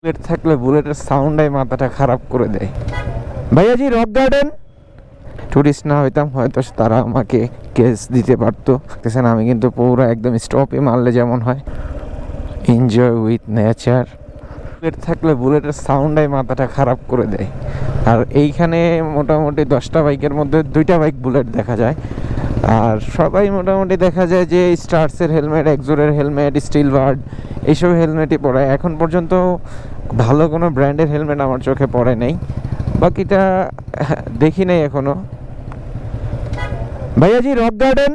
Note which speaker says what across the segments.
Speaker 1: Bullet থাকলে বুলেটের সাউন্ডাই মাথাটা খারাপ করে দেয়। ভাইয়াজি রক গার্ডেন। টুরিস্ট না হইতাম হয়তো তারা আমাকে কেস দিতে পারতো। দেখছেন আমি কিন্তু পুরো একদম স্টপে মারলে যেমন হয়, এনজয় উইথ নেচার। বুলেট থাকলে বুলেটের সাউন্ডাই মাথাটা খারাপ করে দেয়। আর এইখানে মোটামুটি 10টা বাইকের মধ্যে 2টা বাইক বুলেট দেখা যায়। আর সবাই মোটামুটি দেখা যায় যে স্টার্সের হেলমেট, এক্সোরের হেলমেট, স্টিল বার্ড এইসব হেলমেটই পরে। এখন পর্যন্ত ভালো কোনো ব্র্যান্ডের হেলমেট আমার চোখে পড়ে নেই, বাকিটা দেখি নাই এখনো। ভাইয়াজি রক গার্ডেন।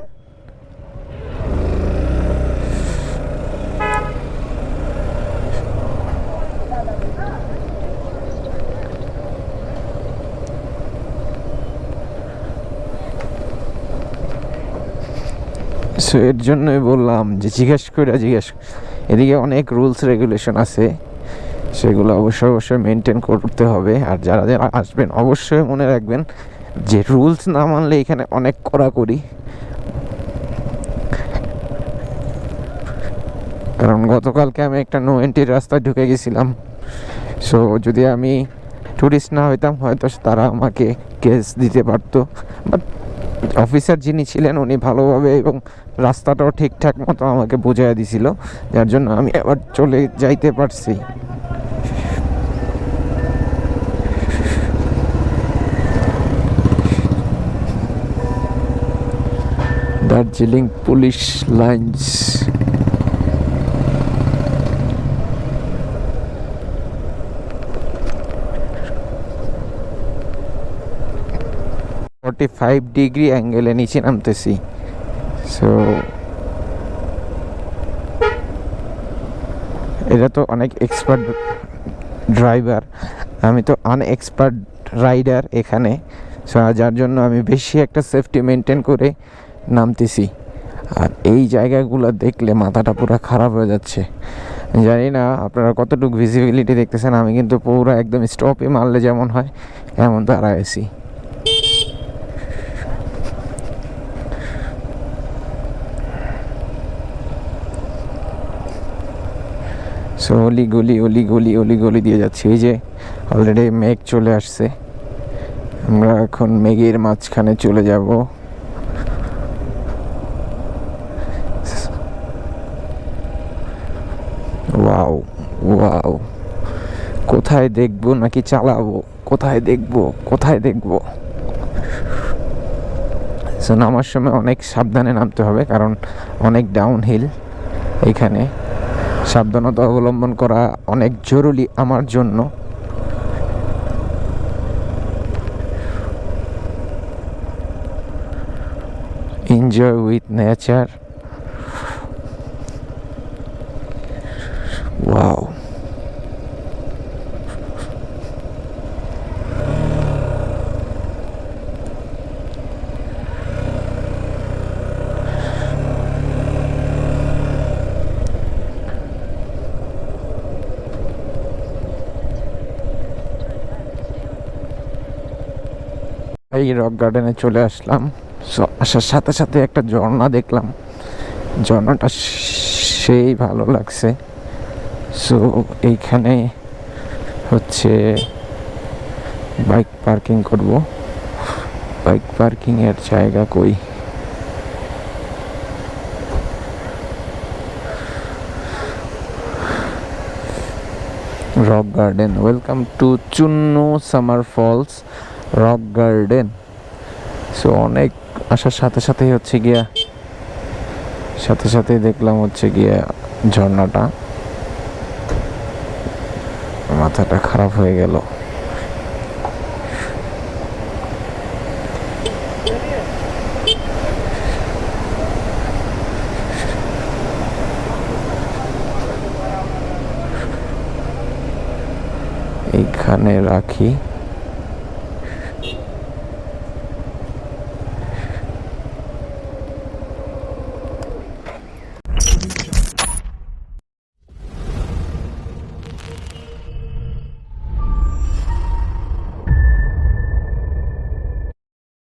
Speaker 1: সো এর জন্যই বললাম যে জিজ্ঞেস এদিকে অনেক রুলস রেগুলেশন আছে, সেগুলো অবশ্যই মেনটেন করতে হবে। আর যারা যারা আসবেন অবশ্যই মনে রাখবেন যে রুলস না মানলে এখানে অনেক কড়াকড়ি। কারণ গতকালকে আমি একটা নো এন্ট্রির রাস্তায় ঢুকে গেছিলাম। সো যদি আমি টুরিস্ট না হইতাম হয়তো তারা আমাকে কেস দিতে পারতো। বাট অফিসার যিনি ছিলেন উনি ভালোভাবে এবং রাস্তাটাও ঠিকঠাক মতো আমাকে বুঝিয়ে দিছিল, যার জন্য আমি আবার চলে যাইতে পারছি। Darjeeling police lines. ডিগ্রি অ্যাঙ্গেলে নিচে নামতেছি। সো এটা তো অনেক এক্সপার্ট ড্রাইভার, আমি তো আনএক্সপার্ট রাইডার এখানে। সো যার জন্য আমি বেশি একটা সেফটি মেনটেন করে নামতেছি। আর এই জায়গাগুলো দেখলে মাথাটা পুরো খারাপ হয়ে যাচ্ছে। জানি না আপনারা কতটুকু ভিজিবিলিটি দেখতেছেন, আমি কিন্তু পুরো একদম স্টপে মারলে যেমন হয় এমন দাঁড়াইছি। সো অলি গলি দিয়ে যাচ্ছি। এই যে অলরেডি মেঘ চলে আসছে, আমরা এখন মেঘের মাঝখানে চলে যাব। ওয়াও ওয়াও, কোথায় দেখবো নাকি চালাবো, কোথায় দেখবো। সো নামার সময় অনেক সাবধানে নামতে হবে, কারণ অনেক ডাউন হিল। এইখানে সাবধানতা অবলম্বন করা অনেক জরুরি আমার জন্য। Enjoy with nature. ওয়াও, এই রক গার্ডেনে চলে আসলাম। সো আসার সাথে সাথে একটা ঝর্ণা দেখলাম, ঝর্ণাটা সেই ভালো লাগছে। সো এইখানে হচ্ছে বাইক পার্কিং করব। বাইক পার্কিং এর জায়গা কই? Rock garden. Welcome to Chunnu summer falls rock garden. So অনেক আসার সাথে সাথেই হচ্ছে গিয়া সাথে দেখলাম হচ্ছে গিয়া ঝর্ণাটা, মাথাটা খারাপ হয়ে গেল। এইখানে রাখি।